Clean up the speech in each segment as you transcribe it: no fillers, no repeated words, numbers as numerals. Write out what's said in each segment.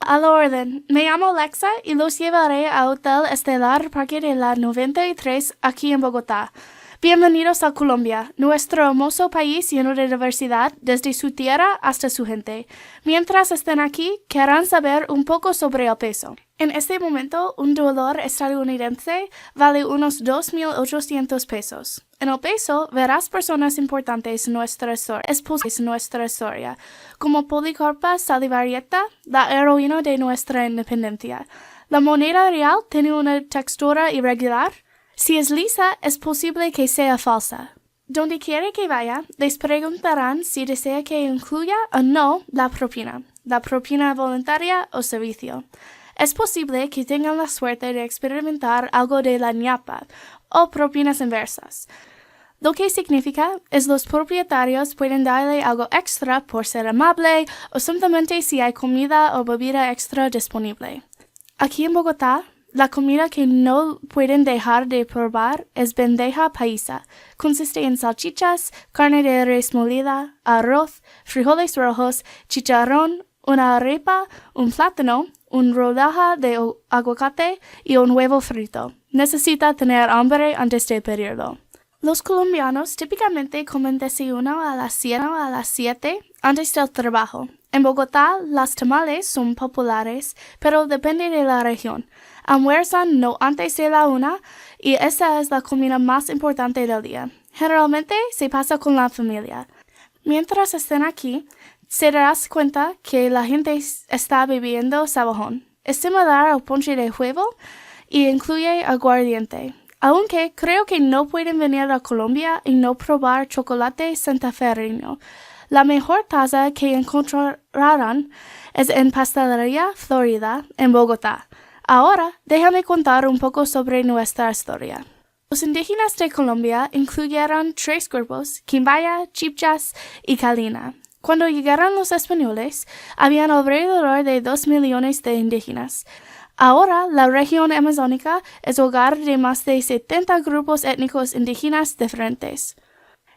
A la orden. Me llamo Alexa y los llevaré a Hotel Estelar Parque de la 93 aquí en Bogotá. Bienvenidos a Colombia, nuestro hermoso país lleno de diversidad desde su tierra hasta su gente. Mientras estén aquí, querrán saber un poco sobre el peso. En este momento, un dólar estadounidense vale unos 2.800 pesos. En el peso verás personas importantes en nuestra historia, como Policarpa Salivarieta, la heroína de nuestra independencia. La moneda real tiene una textura irregular. Si es lisa, es posible que sea falsa. Donde quiera que vaya, les preguntarán si desea que incluya o no la propina voluntaria o servicio. Es posible que tengan la suerte de experimentar algo de la ñapa o propinas inversas. Lo que significa es los propietarios pueden darle algo extra por ser amable o simplemente si hay comida o bebida extra disponible. Aquí en Bogotá, la comida que no pueden dejar de probar es bandeja paisa. Consiste en salchichas, carne de res molida, arroz, frijoles rojos, chicharrón, una arepa, un plátano, una rodaja de aguacate y un huevo frito. Necesita tener hambre antes de pedirlo. Los colombianos típicamente comen desayuno a las 7 antes del trabajo. En Bogotá, las tamales son populares, pero depende de la región. Almuerzan no antes de la 1 y esa es la comida más importante del día. Generalmente se pasa con la familia. Mientras estén aquí, se darás cuenta que la gente está bebiendo sabajón. Es similar al ponche de huevo y incluye aguardiente. Aunque creo que no pueden venir a Colombia y no probar chocolate santafereño. La mejor taza que encontrarán es en Pastelería Florida, en Bogotá. Ahora, déjame contar un poco sobre nuestra historia. Los indígenas de Colombia incluyeron 3 grupos: Quimbaya, Chibchas y Calina. Cuando llegaron los españoles, habían alrededor de 2 millones de indígenas. Ahora, la región amazónica es hogar de más de 70 grupos étnicos indígenas diferentes.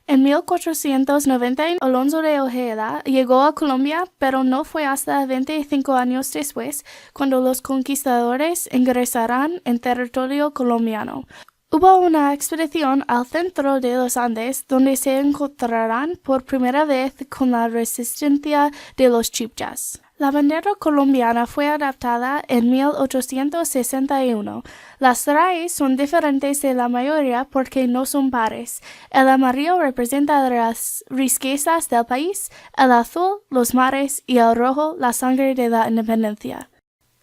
En 1490, Alonso de Ojeda llegó a Colombia, pero no fue hasta 25 años después cuando los conquistadores ingresaron en territorio colombiano. Hubo una expedición al centro de los Andes donde se encontrarán por primera vez con la resistencia de los chibchas. La bandera colombiana fue adaptada en 1861. Las rayas son diferentes de la mayoría porque no son pares. El amarillo representa las riquezas del país, el azul los mares y el rojo la sangre de la independencia.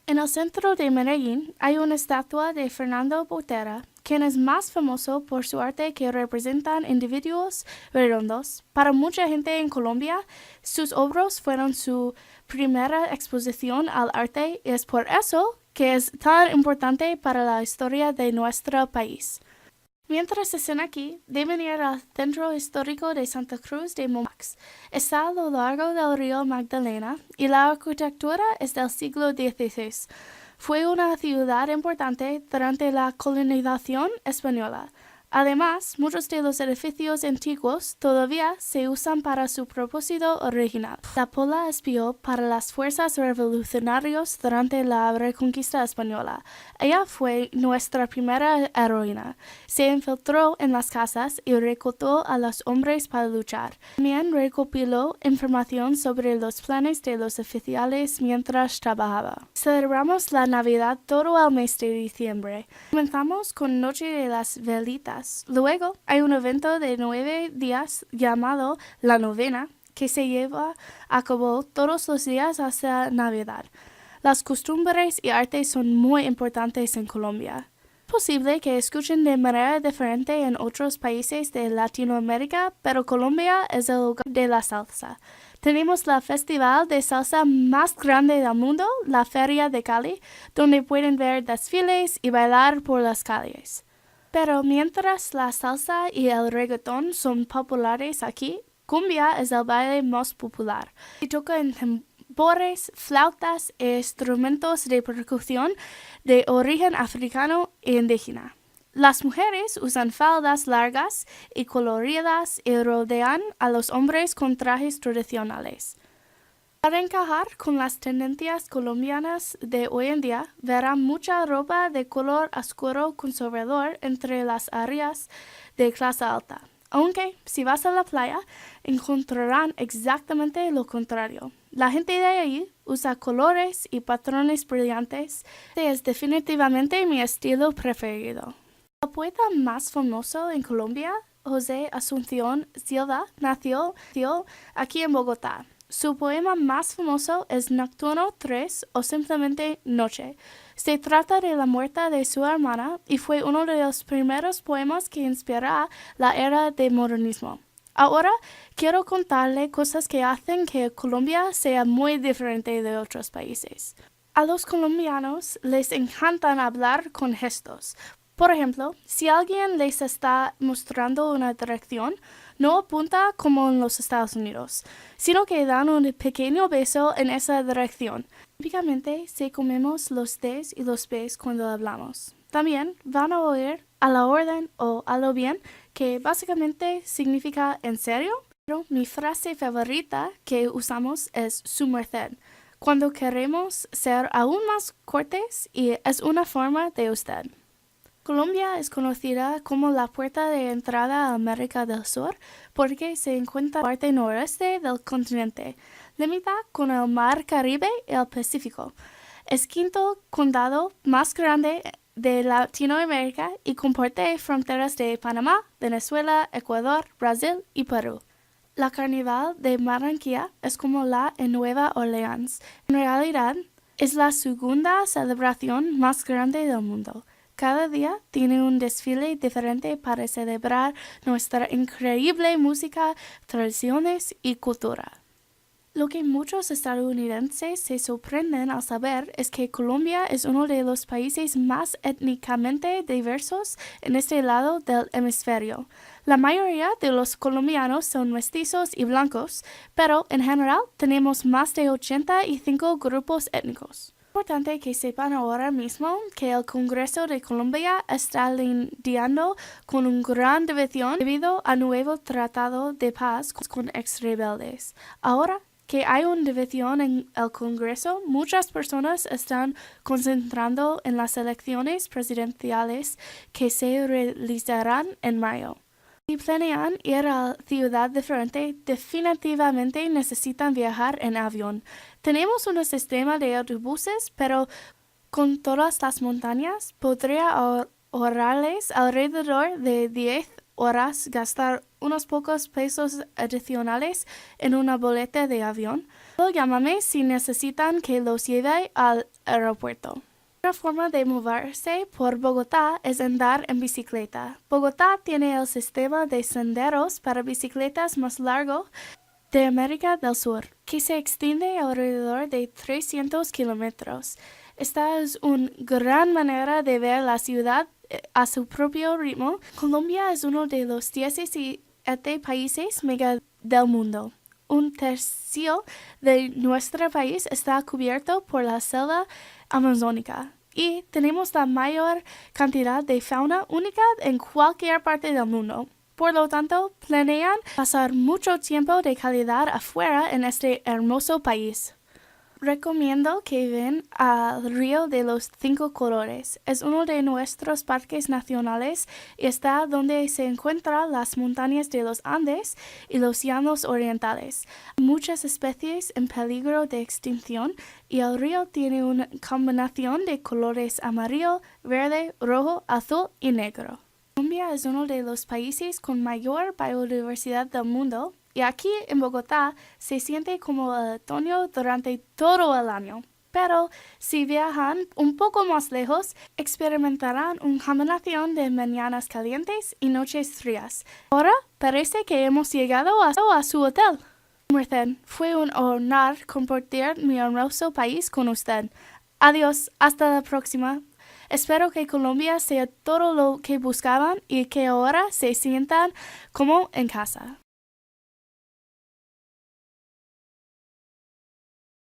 En el centro de Medellín hay una estatua de Fernando Botera, quien es más famoso por su arte que representan individuos redondos. Para mucha gente en Colombia, sus obras fueron su primera exposición al arte y es por eso que es tan importante para la historia de nuestro país. Mientras estén aquí, deben ir al Centro Histórico de Santa Cruz de Momax. Está a lo largo del río Magdalena y la arquitectura es del siglo XVI. Fue una ciudad importante durante la colonización española. Además, muchos de los edificios antiguos todavía se usan para su propósito original. La Pola espió para las fuerzas revolucionarias durante la Reconquista española. Ella fue nuestra primera heroína. Se infiltró en las casas y reclutó a los hombres para luchar. También recopiló información sobre los planes de los oficiales mientras trabajaba. Celebramos la Navidad todo el mes de diciembre. Comenzamos con Noche de las Velitas. Luego hay un evento de 9 días llamado La Novena, que se lleva a cabo todos los días hasta Navidad. Las costumbres y artes son muy importantes en Colombia. Es posible que escuchen de manera diferente en otros países de Latinoamérica, pero Colombia es el hogar de la salsa. Tenemos el festival de salsa más grande del mundo, la Feria de Cali, donde pueden ver desfiles y bailar por las calles. Pero mientras la salsa y el reggaetón son populares aquí, cumbia es el baile más popular. Se toca en tambores, flautas e instrumentos de percusión de origen africano e indígena. Las mujeres usan faldas largas y coloridas y rodean a los hombres con trajes tradicionales. Para encajar con las tendencias colombianas de hoy en día, verán mucha ropa de color oscuro conservador entre las áreas de clase alta. Aunque si vas a la playa, encontrarán exactamente lo contrario. La gente de ahí usa colores y patrones brillantes. Este es definitivamente mi estilo preferido. El poeta más famoso en Colombia, José Asunción Silva, nació aquí en Bogotá. Su poema más famoso es Nocturno 3 o simplemente Noche. Se trata de la muerte de su hermana y fue uno de los primeros poemas que inspiró la era del modernismo. Ahora quiero contarle cosas que hacen que Colombia sea muy diferente de otros países. A los colombianos les encanta hablar con gestos. Por ejemplo, si alguien les está mostrando una dirección, no apunta como en los Estados Unidos, sino que dan un pequeño beso en esa dirección. Típicamente, si comemos los Ds y los Bs cuando hablamos. También van a oír a la orden o a lo bien, que básicamente significa ¿en serio? Pero mi frase favorita que usamos es su merced, cuando queremos ser aún más cortés y es una forma de usted. Colombia es conocida como la puerta de entrada a América del Sur porque se encuentra en la parte noreste del continente, limita con el Mar Caribe y el Pacífico. Es quinto condado más grande de Latinoamérica y comparte fronteras de Panamá, Venezuela, Ecuador, Brasil y Perú. La Carnaval de Barranquilla es como la en Nueva Orleans. En realidad, es la segunda celebración más grande del mundo. Cada día tiene un desfile diferente para celebrar nuestra increíble música, tradiciones y cultura. Lo que muchos estadounidenses se sorprenden al saber es que Colombia es uno de los países más étnicamente diversos en este lado del hemisferio. La mayoría de los colombianos son mestizos y blancos, pero en general tenemos más de 85 grupos étnicos. Es importante que sepan ahora mismo que el Congreso de Colombia está lidiando con una gran división debido al nuevo tratado de paz con ex-rebeldes. Ahora que hay una división en el Congreso, muchas personas están concentrando en las elecciones presidenciales que se realizarán en mayo. Si planean ir a ciudad diferente, definitivamente necesitan viajar en avión. Tenemos un sistema de autobuses, pero con todas las montañas podría ahorrarles alrededor de 10 horas gastar unos pocos pesos adicionales en una boleta de avión. Solo llámame si necesitan que los lleve al aeropuerto. Una forma de moverse por Bogotá es andar en bicicleta. Bogotá tiene el sistema de senderos para bicicletas más largo de América del Sur, que se extiende alrededor de 300 kilómetros. Esta es una gran manera de ver la ciudad a su propio ritmo. Colombia es uno de los 17 países mega del mundo. Un tercio de nuestro país está cubierto por la selva amazónica y tenemos la mayor cantidad de fauna única en cualquier parte del mundo. Por lo tanto, planean pasar mucho tiempo de calidad afuera en este hermoso país. Recomiendo que ven al Río de los Cinco Colores. Es uno de nuestros parques nacionales y está donde se encuentran las montañas de los Andes y los llanos orientales. Hay muchas especies en peligro de extinción y el río tiene una combinación de colores amarillo, verde, rojo, azul y negro. Colombia es uno de los países con mayor biodiversidad del mundo. Y aquí en Bogotá se siente como el otoño durante todo el año. Pero si viajan un poco más lejos, experimentarán una combinación de mañanas calientes y noches frías. Ahora parece que hemos llegado a su hotel. Merced, fue un honor compartir mi hermoso país con usted. Adiós, hasta la próxima. Espero que Colombia sea todo lo que buscaban y que ahora se sientan como en casa.